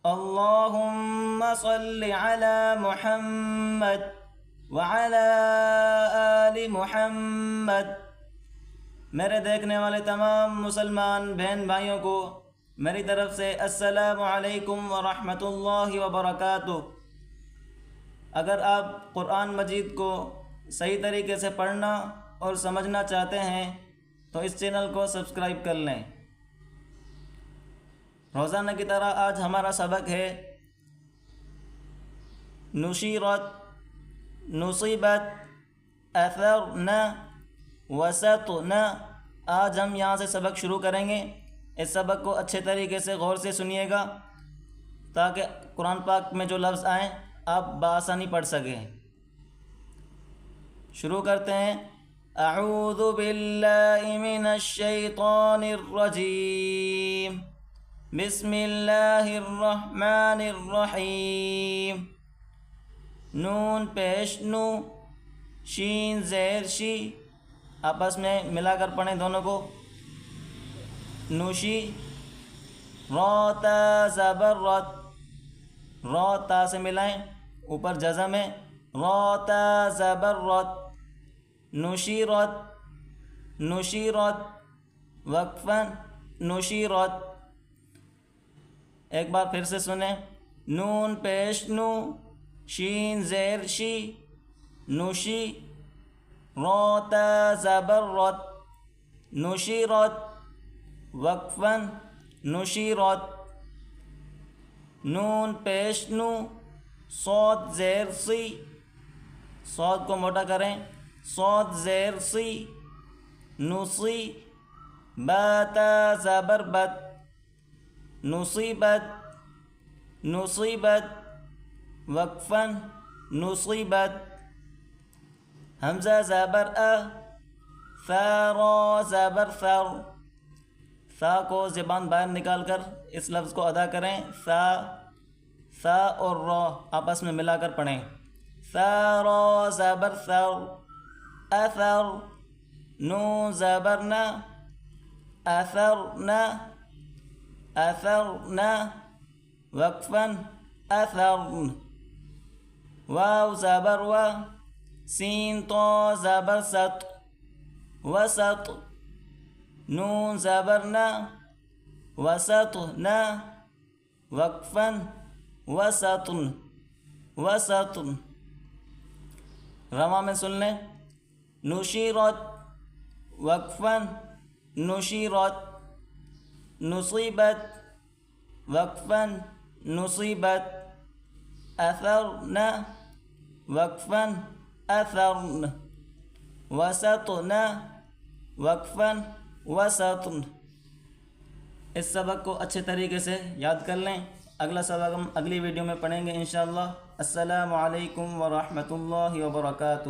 اللہم صل علی محمد وعلی آل محمد۔ میرے دیکھنے والے تمام مسلمان بہن بھائیوں کو میری طرف سے السلام علیکم ورحمۃ اللہ وبرکاتہ۔ اگر آپ قرآن مجید کو صحیح طریقے سے پڑھنا اور سمجھنا چاہتے ہیں تو اس چینل کو سبسکرائب کر لیں۔ روزانہ کی طرح آج ہمارا سبق ہے نشیرت، نصیبت، اثرنا، وسطنا۔ آج ہم یہاں سے سبق شروع کریں گے۔ اس سبق کو اچھے طریقے سے غور سے سنیے گا تاکہ قرآن پاک میں جو لفظ آئیں آپ بآسانی پڑھ سکیں۔ شروع کرتے ہیں۔ اعوذ باللہ من الشیطان الرجیم، بسم اللہ الرحمن الرحیم۔ نون پیش نو، شین زیر شی، آپس میں ملا کر پڑھیں دونوں کو۔ نوشی، را تا زبر رت، را تا سے ملائیں، اوپر جزم ہے، را تا زبر رت۔ نشیرت، نشیرت، وقفاً نشیرت۔ ایک بار پھر سے سنیں۔ نون پیش نو، شین زیر شی، نوشی، را تا زبر رت، نشیرت، وقفاً نشیرت۔ نون پیش نو، صاد زیر سی، صاد کو موٹا کریں، صاد زیر سی، نصی، با تا زبر بت، نصیبت، نصیبت، وقفاً نصیبت۔ حمزہ زبر ا، ثا را زبر ثر، ثا کو زبان باہر نکال کر اس لفظ کو ادا کریں۔ ثا، ثا اور را آپس میں ملا کر پڑھیں۔ ثا را زبر ثر، اثر، نون زبر نا، اثرنا، اثرنا، وقفاً اثرن۔ واو زبر و، سین طا زبر ست، وسط، نون زبر نا، وسطنا، وقفاً وسطن، وسطن۔ رواں میں سن لیں۔ نشیرت، وقفاً نشیرت، نصیبت، وقفاً نصیبت، اثرنا، وقفاً اثرن، وسطنا، وقفاً وسطن۔ اس سبق کو اچھے طریقے سے یاد کر لیں۔ اگلا سبق ہم اگلی ویڈیو میں پڑھیں گے انشاءاللہ۔ السلام علیکم ورحمۃ اللہ وبرکاتہ۔